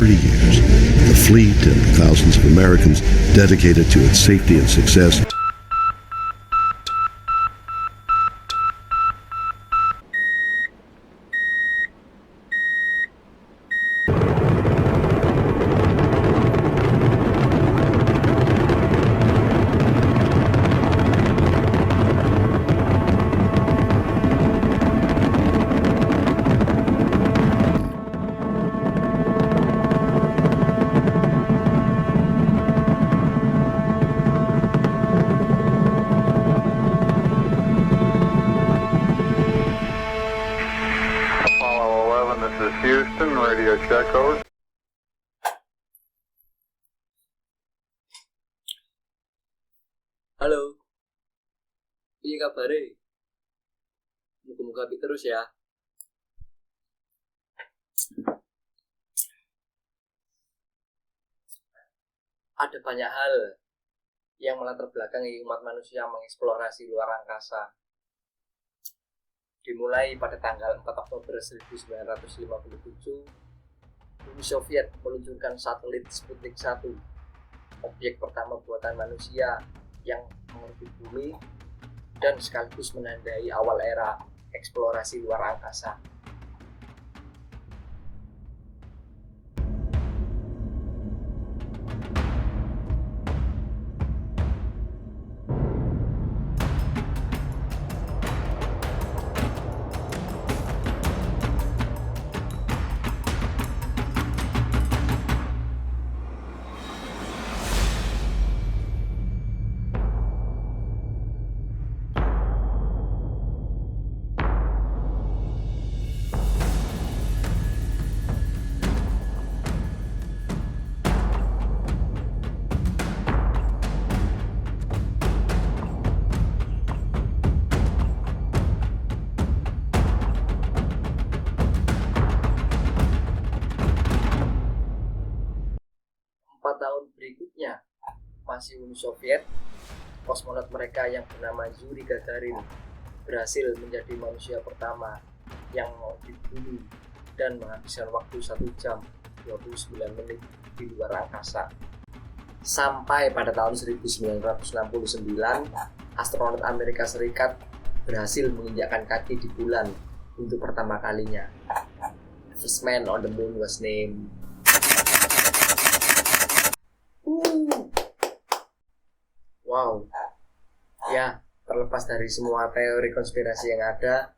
30 years, the fleet and thousands of Americans dedicated to its safety and success. Houston, radio check over. Halo, piye kabare? Muga-muga apik terus ya. Ada banyak hal yang melatar belakangi umat manusia mengeksplorasi luar angkasa. Dimulai pada tanggal 4 Oktober 1957, Uni Soviet meluncurkan satelit Sputnik 1, objek pertama buatan manusia yang mengorbit bumi dan sekaligus menandai awal era eksplorasi luar angkasa. Tahun berikutnya, masih Uni Soviet, kosmonot mereka yang bernama Yuri Gagarin berhasil menjadi manusia pertama yang mengorbit bumi dan menghabiskan waktu 1 jam 29 menit di luar angkasa. Sampai pada tahun 1969, astronot Amerika Serikat berhasil menginjakkan kaki di bulan untuk pertama kalinya. The first man on the moon was named Wow. Ya, terlepas dari semua teori konspirasi yang ada,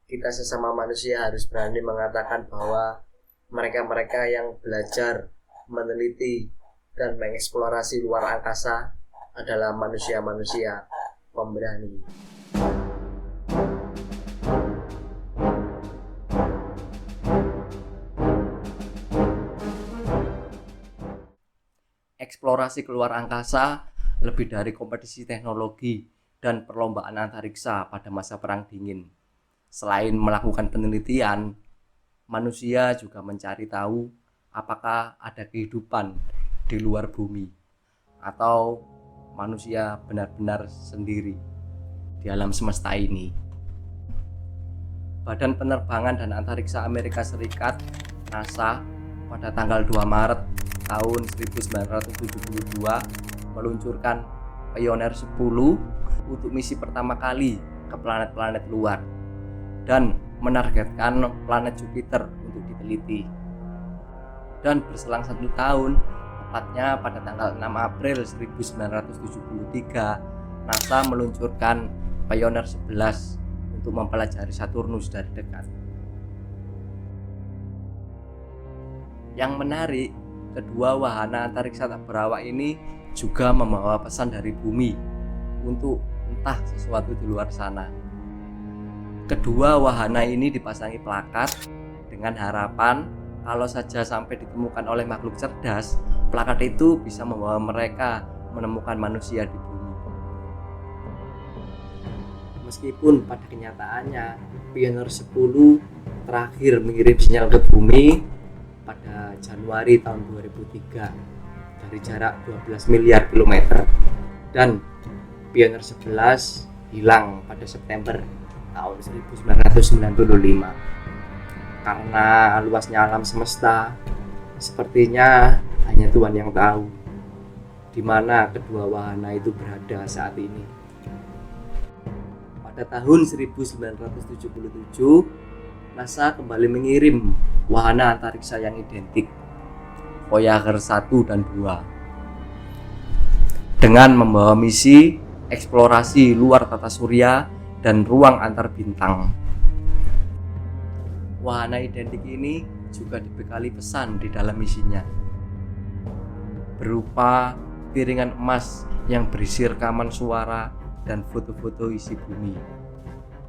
kita sesama manusia harus berani mengatakan bahwa mereka-mereka yang belajar, meneliti, dan mengeksplorasi luar angkasa adalah manusia-manusia pemberani. Eksplorasi keluar angkasa lebih dari kompetisi teknologi dan perlombaan antariksa pada masa Perang Dingin. Selain melakukan penelitian, manusia juga mencari tahu apakah ada kehidupan di luar bumi atau manusia benar-benar sendiri di alam semesta ini. Badan Penerbangan dan Antariksa Amerika Serikat, NASA, pada tanggal 2 Maret tahun 1972 meluncurkan Pioneer 10 untuk misi pertama kali ke planet-planet luar dan menargetkan planet Jupiter untuk diteliti. Dan berselang 1 tahun, tepatnya pada tanggal 6 April 1973, NASA meluncurkan Pioneer 11 untuk mempelajari Saturnus dari dekat. Yang menarik, kedua wahana antariksa tak berawak ini juga membawa pesan dari bumi untuk entah sesuatu di luar sana. Kedua wahana ini dipasangi plakat dengan harapan kalau saja sampai ditemukan oleh makhluk cerdas, plakat itu bisa membawa mereka menemukan manusia di bumi. Meskipun pada kenyataannya Pioneer 10 terakhir mengirim sinyal ke bumi pada Januari tahun 2003 dari jarak 12 miliar kilometer, dan Pioneer 11 hilang pada September tahun 1995. Karena luasnya alam semesta, Sepertinya hanya Tuhan yang tahu di mana kedua wahana itu berada saat ini. Pada tahun 1977, NASA kembali mengirim wahana antariksa yang identik, Voyager 1 dan 2, dengan membawa misi eksplorasi luar tata surya dan ruang antar bintang. Wahana identik ini juga dibekali pesan di dalam misinya, berupa piringan emas yang berisi rekaman suara dan foto-foto isi bumi.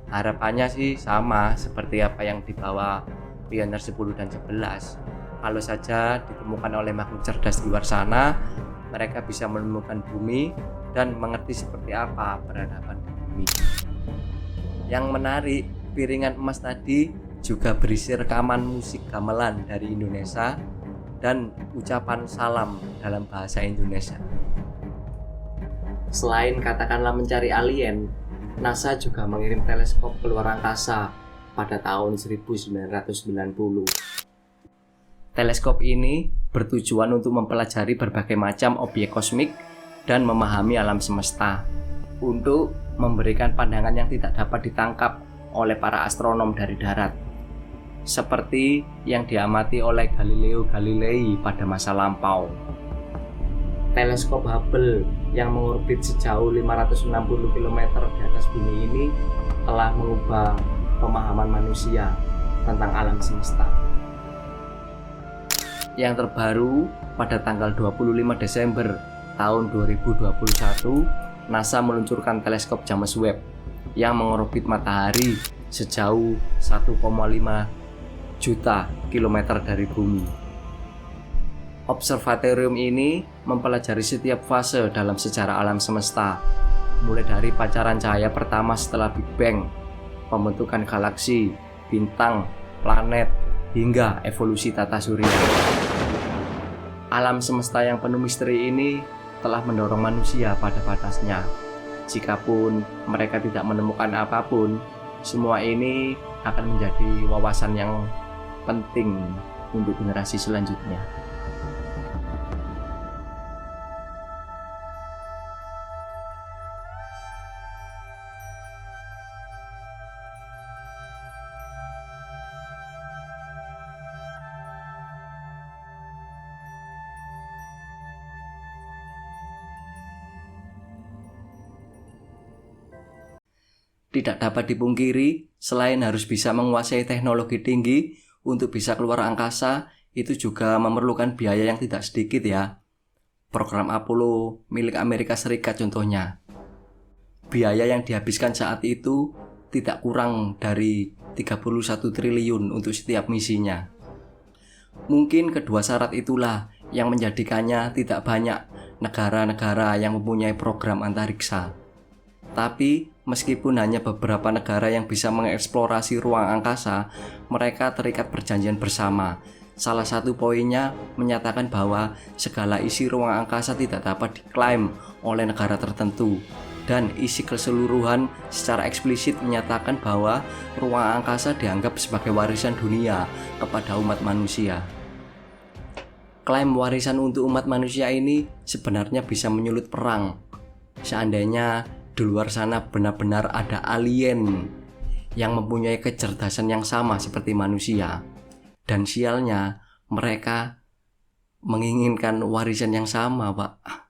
Harapannya sih sama seperti apa yang dibawa Pioneer 10 dan 11. Kalau saja ditemukan oleh makhluk cerdas di luar sana, mereka bisa menemukan bumi dan mengerti seperti apa peradaban di bumi. Yang menarik, piringan emas tadi juga berisi rekaman musik gamelan dari Indonesia dan ucapan salam dalam bahasa Indonesia. Selain katakanlah mencari alien, NASA juga mengirim teleskop ke luar angkasa pada tahun 1990. Teleskop ini bertujuan untuk mempelajari berbagai macam objek kosmik dan memahami alam semesta, untuk memberikan pandangan yang tidak dapat ditangkap oleh para astronom dari darat, seperti yang diamati oleh Galileo Galilei pada masa lampau. Teleskop Hubble yang mengorbit sejauh 560 km di atas bumi ini telah mengubah pemahaman manusia tentang alam semesta. Yang terbaru, pada tanggal 25 Desember tahun 2021, NASA meluncurkan teleskop James Webb yang mengorbit matahari sejauh 1,5 juta kilometer dari bumi. Observatorium ini mempelajari setiap fase dalam sejarah alam semesta, mulai dari pancaran cahaya pertama setelah Big Bang, pembentukan galaksi, bintang, planet, hingga evolusi tata surya. Alam semesta yang penuh misteri ini telah mendorong manusia pada batasnya. Jikapun mereka tidak menemukan apapun, semua ini akan menjadi wawasan yang penting untuk generasi selanjutnya. Tidak dapat dipungkiri, selain harus bisa menguasai teknologi tinggi untuk bisa keluar angkasa, itu juga memerlukan biaya yang tidak sedikit ya. Program Apollo milik Amerika Serikat contohnya. Biaya yang dihabiskan saat itu tidak kurang dari 31 triliun untuk setiap misinya. Mungkin kedua syarat itulah yang menjadikannya tidak banyak negara-negara yang mempunyai program antariksa. Tapi meskipun hanya beberapa negara yang bisa mengeksplorasi ruang angkasa, mereka terikat perjanjian bersama. Salah satu poinnya menyatakan bahwa segala isi ruang angkasa tidak dapat diklaim oleh negara tertentu, dan isi keseluruhan secara eksplisit menyatakan bahwa ruang angkasa dianggap sebagai warisan dunia kepada umat manusia. Klaim warisan untuk umat manusia ini sebenarnya bisa menyulut perang. Seandainya di luar sana benar-benar ada alien yang mempunyai kecerdasan yang sama seperti manusia, dan sialnya mereka menginginkan warisan yang sama, Pak.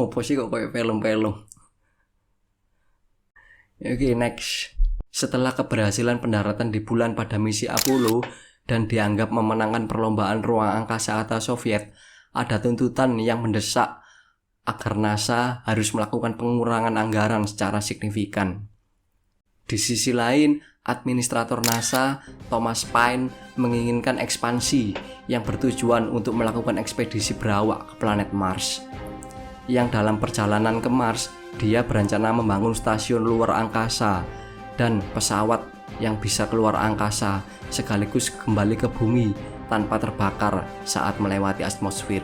Ngopo sih kok kayak film-film. Oke, next. Setelah keberhasilan pendaratan di bulan pada misi Apollo dan dianggap memenangkan perlombaan ruang angkasa atas Soviet, ada tuntutan yang mendesak agar NASA harus melakukan pengurangan anggaran secara signifikan. Di sisi lain, administrator NASA, Thomas Paine, menginginkan ekspansi yang bertujuan untuk melakukan ekspedisi berawak ke planet Mars. Yang dalam perjalanan ke Mars, dia berencana membangun stasiun luar angkasa dan pesawat yang bisa keluar angkasa sekaligus kembali ke bumi tanpa terbakar saat melewati atmosfer.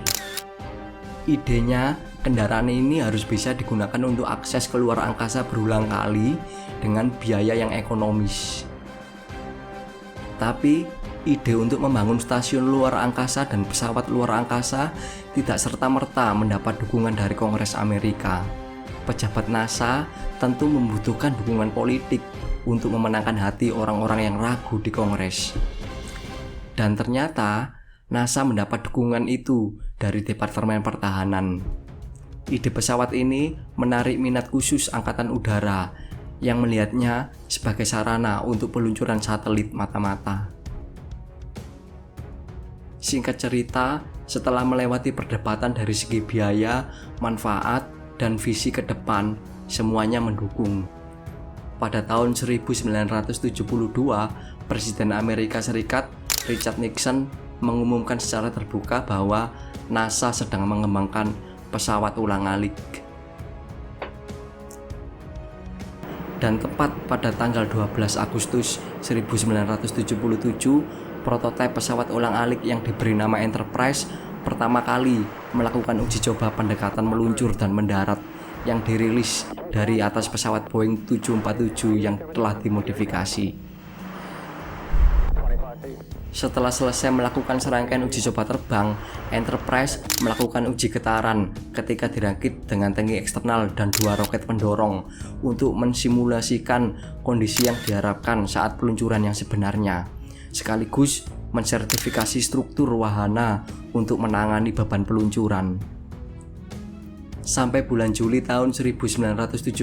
Idenya, kendaraan ini harus bisa digunakan untuk akses keluar angkasa berulang kali dengan biaya yang ekonomis. Tapi, ide untuk membangun stasiun luar angkasa dan pesawat luar angkasa tidak serta-merta mendapat dukungan dari Kongres Amerika. Pejabat NASA tentu membutuhkan dukungan politik untuk memenangkan hati orang-orang yang ragu di Kongres. Dan ternyata NASA mendapat dukungan itu dari Departemen Pertahanan. Ide pesawat ini menarik minat khusus Angkatan Udara yang melihatnya sebagai sarana untuk peluncuran satelit mata-mata. Singkat cerita, setelah melewati perdebatan dari segi biaya, manfaat, dan visi ke depan, semuanya mendukung. Pada tahun 1972, Presiden Amerika Serikat Richard Nixon mengumumkan secara terbuka bahwa NASA sedang mengembangkan pesawat ulang-alik. Dan tepat pada tanggal 12 Agustus 1977, prototipe pesawat ulang-alik yang diberi nama Enterprise pertama kali melakukan uji coba pendekatan meluncur dan mendarat yang dirilis dari atas pesawat Boeing 747 yang telah dimodifikasi. Setelah selesai melakukan serangkaian uji coba terbang, Enterprise melakukan uji getaran ketika dirakit dengan tangki eksternal dan 2 roket pendorong untuk mensimulasikan kondisi yang diharapkan saat peluncuran yang sebenarnya, sekaligus mensertifikasi struktur wahana untuk menangani beban peluncuran. Sampai bulan Juli tahun 1979,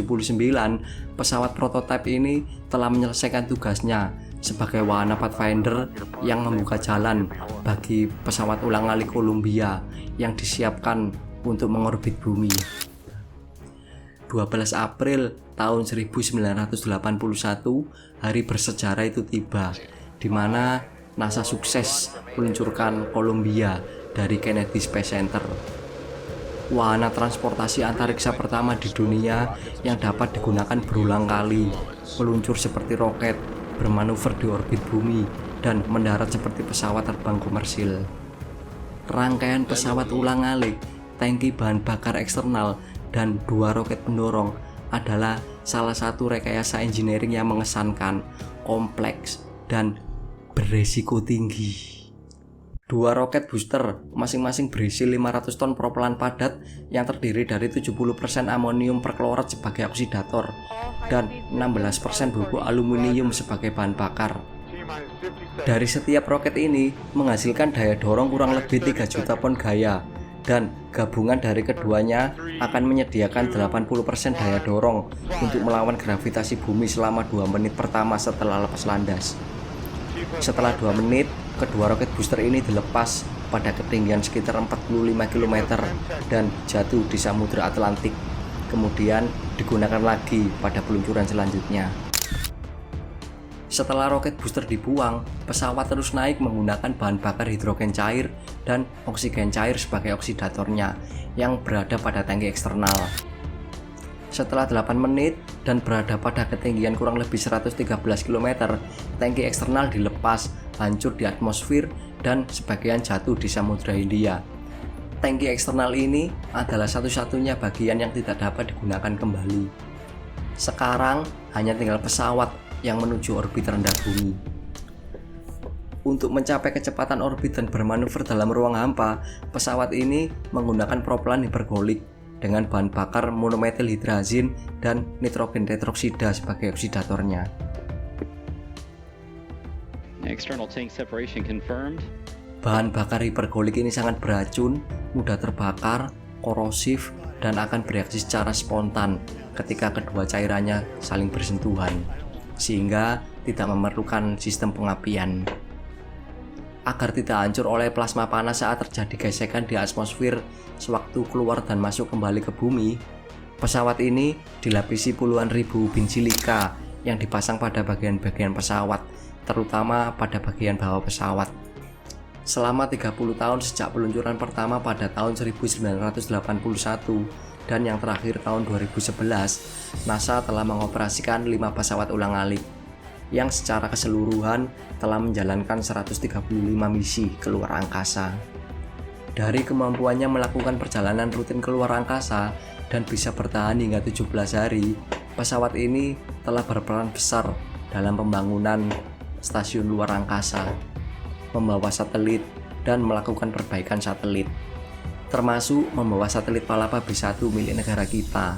pesawat prototipe ini telah menyelesaikan tugasnya sebagai wahana Pathfinder yang membuka jalan bagi pesawat ulang-alik Columbia yang disiapkan untuk mengorbit bumi. 12 April tahun 1981, hari bersejarah itu tiba, di mana NASA sukses meluncurkan Columbia dari Kennedy Space Center. Wahana transportasi antariksa pertama di dunia yang dapat digunakan berulang kali, meluncur seperti roket, bermanuver di orbit bumi, dan mendarat seperti pesawat terbang komersil. Rangkaian pesawat ulang-alik, tangki bahan bakar eksternal, dan 2 roket pendorong adalah salah satu rekayasa engineering yang mengesankan, kompleks, dan beresiko tinggi. 2 roket booster masing-masing berisi 500 ton propelan padat yang terdiri dari 70% amonium perklorat sebagai oksidator dan 16% bubuk aluminium sebagai bahan bakar. Dari setiap roket ini menghasilkan daya dorong kurang lebih 3 juta pon gaya, dan gabungan dari keduanya akan menyediakan 80% daya dorong untuk melawan gravitasi bumi selama 2 menit pertama setelah lepas landas. Setelah 2 menit, kedua roket booster ini dilepas pada ketinggian sekitar 45 km dan jatuh di Samudra Atlantik. Kemudian digunakan lagi pada peluncuran selanjutnya. Setelah roket booster dibuang, pesawat terus naik menggunakan bahan bakar hidrogen cair dan oksigen cair sebagai oksidatornya yang berada pada tangki eksternal. Setelah 8 menit dan berada pada ketinggian kurang lebih 113 km, tangki eksternal dilepas, hancur di atmosfer, dan sebagian jatuh di Samudra Hindia. Tangki eksternal ini adalah satu-satunya bagian yang tidak dapat digunakan kembali. Sekarang hanya tinggal pesawat yang menuju orbit rendah bumi. Untuk mencapai kecepatan orbit dan bermanuver dalam ruang hampa, pesawat ini menggunakan propelan hipergolik dengan bahan bakar monometil hidrazin dan nitrogen tetroksida sebagai oksidatornya. External tank separation confirmed. Bahan bakar hipergolik ini sangat beracun, mudah terbakar, korosif, dan akan bereaksi secara spontan ketika kedua cairannya saling bersentuhan, sehingga tidak memerlukan sistem pengapian. Agar tidak hancur oleh plasma panas saat terjadi gesekan di atmosfer sewaktu keluar dan masuk kembali ke bumi, pesawat ini dilapisi puluhan ribu bin silika yang dipasang pada bagian-bagian pesawat, terutama pada bagian bawah pesawat. Selama 30 tahun sejak peluncuran pertama pada tahun 1981 dan yang terakhir tahun 2011, NASA telah mengoperasikan 5 pesawat ulang-alik yang secara keseluruhan telah menjalankan 135 misi keluar angkasa. Dari kemampuannya melakukan perjalanan rutin keluar angkasa dan bisa bertahan hingga 17 hari, pesawat ini telah berperan besar dalam pembangunan stasiun luar angkasa, membawa satelit, dan melakukan perbaikan satelit, termasuk membawa satelit Palapa B1 milik negara kita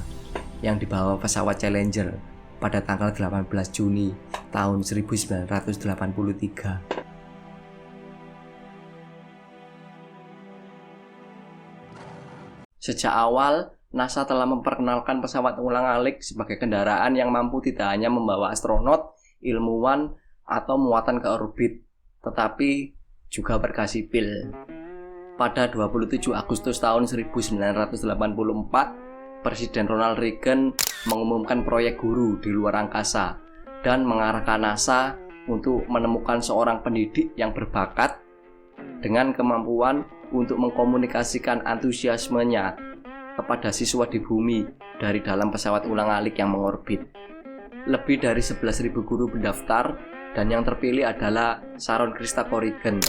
yang dibawa pesawat Challenger pada tanggal 18 Juni tahun 1983. Sejak awal, NASA telah memperkenalkan pesawat ulang-alik sebagai kendaraan yang mampu tidak hanya membawa astronot, ilmuwan, atau muatan ke orbit, tetapi juga warga sipil. Pada 27 Agustus tahun 1984, Presiden Ronald Reagan mengumumkan proyek Guru di luar angkasa dan mengarahkan NASA untuk menemukan seorang pendidik yang berbakat dengan kemampuan untuk mengkomunikasikan antusiasmenya kepada siswa di bumi dari dalam pesawat ulang-alik yang mengorbit. Lebih dari 11.000 guru mendaftar dan yang terpilih adalah Sharon Christa Corrigan,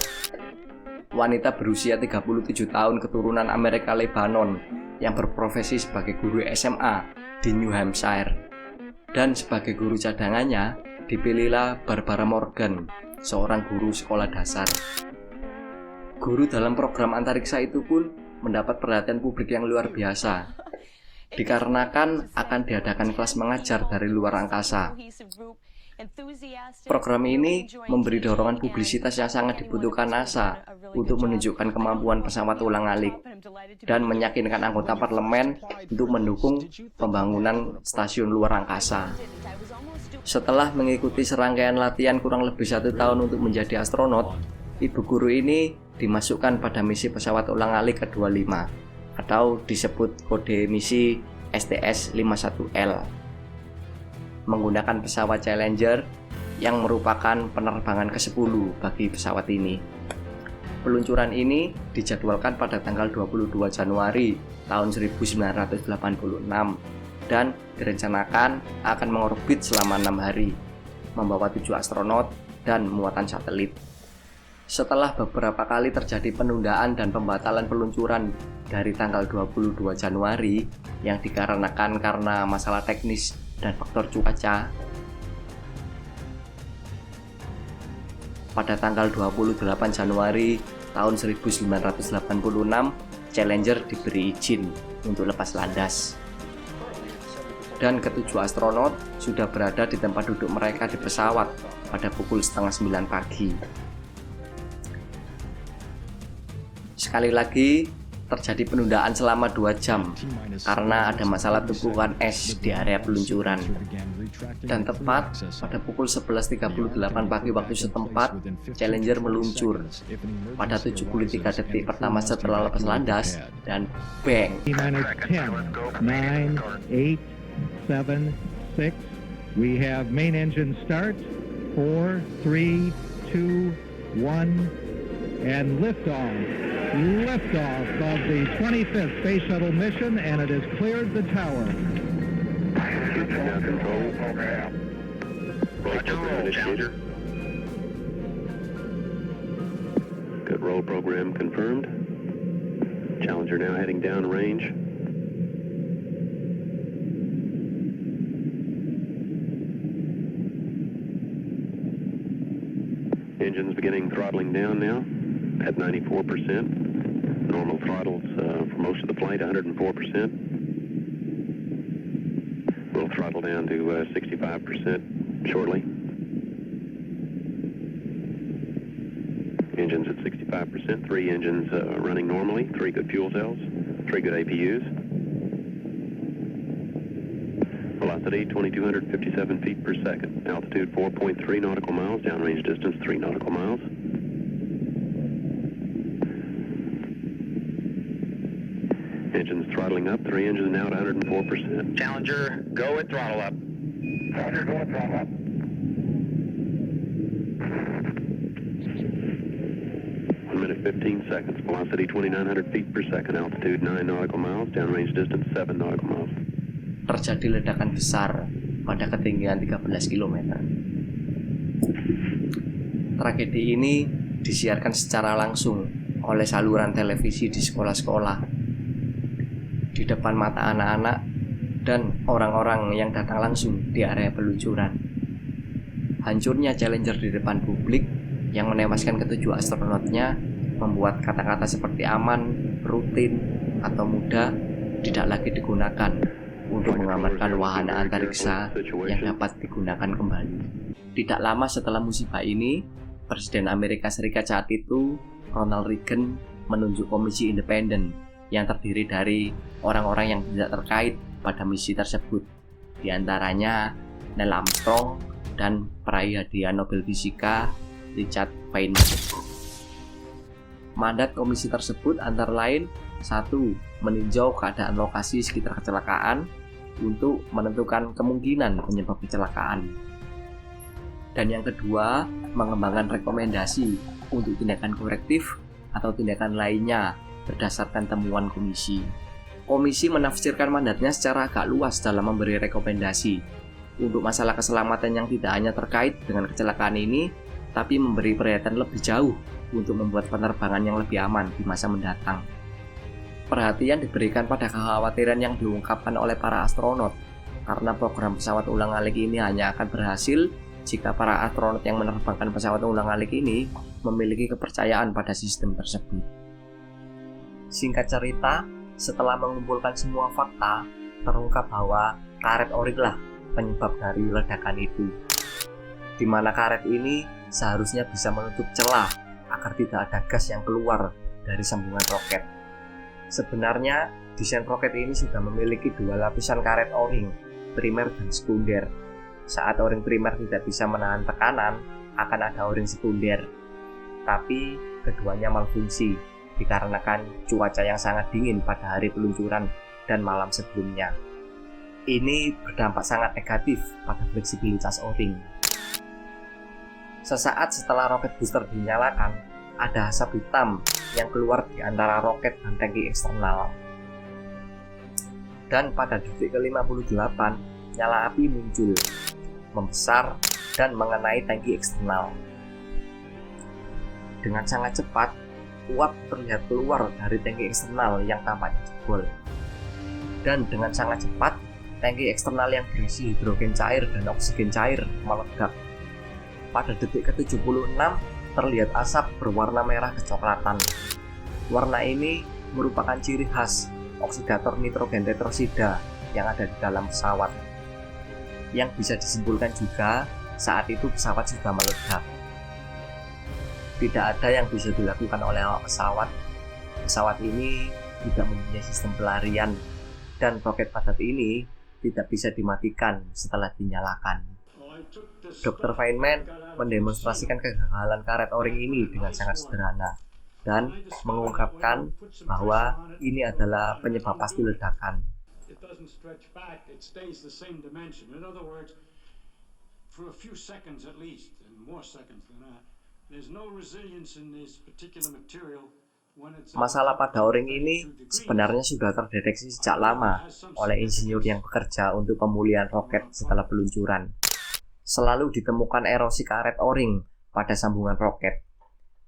wanita berusia 37 tahun keturunan Amerika Lebanon yang berprofesi sebagai guru SMA di New Hampshire. Dan sebagai guru cadangannya dipilihlah Barbara Morgan, seorang guru sekolah dasar. Guru dalam program antariksa itu pun mendapat perhatian publik yang luar biasa, dikarenakan akan diadakan kelas mengajar dari luar angkasa. Program ini memberi dorongan publisitas yang sangat dibutuhkan NASA untuk menunjukkan kemampuan pesawat ulang-alik dan meyakinkan anggota parlemen untuk mendukung pembangunan stasiun luar angkasa. Setelah mengikuti serangkaian latihan kurang lebih 1 tahun untuk menjadi astronot, ibu guru ini dimasukkan pada misi pesawat ulang-alik ke-25 atau disebut kode misi STS-51L. Menggunakan pesawat Challenger yang merupakan penerbangan ke-10 bagi pesawat ini. Peluncuran ini dijadwalkan pada tanggal 22 Januari tahun 1986 dan direncanakan akan mengorbit selama 6 hari, membawa 7 astronot dan muatan satelit. Setelah beberapa kali terjadi penundaan dan pembatalan peluncuran dari tanggal 22 Januari yang dikarenakan karena masalah teknis dan faktor cuaca, pada tanggal 28 Januari tahun 1986, Challenger diberi izin untuk lepas landas. Dan ke-7 astronot sudah berada di tempat duduk mereka di pesawat pada pukul 8:30 pagi. Sekali lagi, terjadi penundaan selama 2 jam karena ada masalah tumpukan es di area peluncuran. Dan tepat pada pukul 11:38 pagi waktu setempat, Challenger meluncur pada 73 detik pertama setelah lepas landas dan bang. 10, 9, 8, 7, 6. We have main engine start. 4, 3, 2, 1, and liftoff. Liftoff of the 25th Space Shuttle mission, and it has cleared the tower. Good roll program confirmed. Challenger now heading down range. Engines beginning throttling down now at 94%. Normal throttles for most of the flight, 104%. We'll throttle down to 65% shortly. Engines at 65%, 3 engines running normally, 3 good fuel cells, 3 good APUs. velocity 2,257 feet per second. Altitude 4.3 nautical miles, downrange distance 3 nautical miles. Engines throttling up, 3 engines now at 104%. Challenger, go at throttle up. Roger, go at throttle up. 1 minute 15 seconds. Velocity 2,900 feet per second. Altitude 9 nautical miles. Downrange distance 7 nautical miles. Terjadi ledakan besar pada ketinggian 13 km. Tragedi ini disiarkan secara langsung oleh saluran televisi di sekolah-sekolah, di depan mata anak-anak dan orang-orang yang datang langsung di area peluncuran. Hancurnya Challenger di depan publik yang menewaskan ketujuh astronotnya membuat kata-kata seperti aman, rutin, atau mudah tidak lagi digunakan untuk mengamankan wahana antariksa yang dapat digunakan kembali. Tidak lama setelah musibah ini, Presiden Amerika Serikat saat itu, Ronald Reagan, menunjuk komisi independen yang terdiri dari orang-orang yang tidak terkait pada misi tersebut, di antaranya Neil Armstrong dan peraih hadiah Nobel Fisika Richard Feynman. Mandat komisi tersebut antara lain: 1. Meninjau keadaan lokasi sekitar kecelakaan untuk menentukan kemungkinan penyebab kecelakaan. Dan yang kedua, mengembangkan rekomendasi untuk tindakan korektif atau tindakan lainnya berdasarkan temuan komisi. Komisi menafsirkan mandatnya secara agak luas dalam memberi rekomendasi untuk masalah keselamatan yang tidak hanya terkait dengan kecelakaan ini, tapi memberi perhatian lebih jauh untuk membuat penerbangan yang lebih aman di masa mendatang. Perhatian diberikan pada kekhawatiran yang diungkapkan oleh para astronot, karena program pesawat ulang-alik ini hanya akan berhasil jika para astronot yang menerbangkan pesawat ulang-alik ini memiliki kepercayaan pada sistem tersebut. Singkat cerita, setelah mengumpulkan semua fakta, terungkap bahwa karet oring lah penyebab dari ledakan itu, di mana karet ini seharusnya bisa menutup celah agar tidak ada gas yang keluar dari sambungan roket. Sebenarnya, desain roket ini sudah memiliki dua lapisan karet o-ring, primer dan sekunder. Saat o-ring primer tidak bisa menahan tekanan, akan ada o-ring sekunder. Tapi, keduanya malfungsi, dikarenakan cuaca yang sangat dingin pada hari peluncuran dan malam sebelumnya. Ini berdampak sangat negatif pada fleksibilitas o-ring. Sesaat setelah roket booster dinyalakan, ada asap hitam yang keluar di antara roket dan tangki eksternal. Dan pada detik ke-58, nyala api muncul, membesar, dan mengenai tangki eksternal. Dengan sangat cepat, uap terlihat keluar dari tangki eksternal yang tampaknya jebol. Dan dengan sangat cepat, tangki eksternal yang berisi hidrogen cair dan oksigen cair meledak. Pada detik ke-76, terlihat asap berwarna merah kecoklatan. Warna ini merupakan ciri khas oksidator nitrogen tetrosida yang ada di dalam pesawat, yang bisa disimpulkan juga saat itu pesawat sudah meledak. Tidak ada yang bisa dilakukan oleh awak pesawat. Pesawat ini tidak mempunyai sistem pelarian, dan roket padat ini tidak bisa dimatikan setelah dinyalakan. Dr. Feynman mendemonstrasikan kegagalan karet o-ring ini dengan sangat sederhana dan mengungkapkan bahwa ini adalah penyebab pasti ledakan. Masalah pada o-ring ini sebenarnya sudah terdeteksi sejak lama oleh insinyur yang bekerja untuk pemulihan roket setelah peluncuran. Selalu ditemukan erosi karet o-ring pada sambungan roket,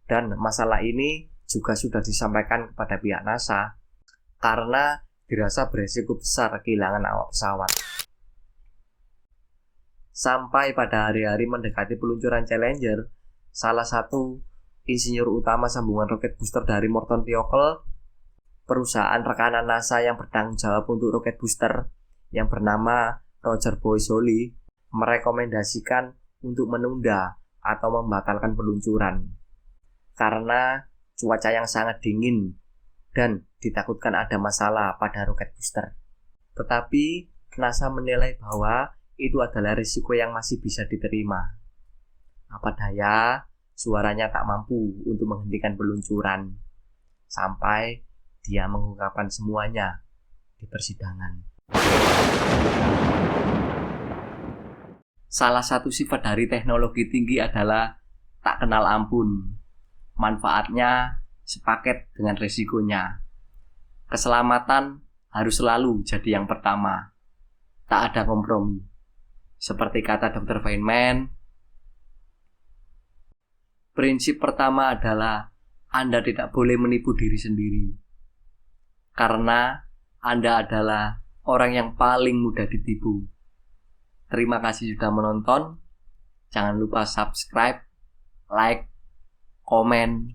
dan masalah ini juga sudah disampaikan kepada pihak NASA karena dirasa beresiko besar kehilangan awak pesawat. Sampai pada hari-hari mendekati peluncuran Challenger, salah satu insinyur utama sambungan roket booster dari Morton Thiokol, perusahaan rekanan NASA yang bertanggung jawab untuk roket booster yang bernama Roger Boisoli, merekomendasikan untuk menunda atau membatalkan peluncuran karena cuaca yang sangat dingin dan ditakutkan ada masalah pada roket booster. Tetapi NASA menilai bahwa itu adalah risiko yang masih bisa diterima. Apa daya, suaranya tak mampu untuk menghentikan peluncuran sampai dia mengungkapkan semuanya di persidangan. Salah satu sifat dari teknologi tinggi adalah tak kenal ampun. Manfaatnya sepaket dengan risikonya. Keselamatan harus selalu jadi yang pertama. Tak ada kompromi. Seperti kata Dr. Feynman, prinsip pertama adalah Anda tidak boleh menipu diri sendiri. Karena Anda adalah orang yang paling mudah ditipu. Terima kasih sudah menonton. Jangan lupa subscribe, like, komen,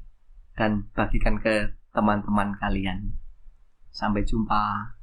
dan bagikan ke teman-teman kalian. Sampai jumpa.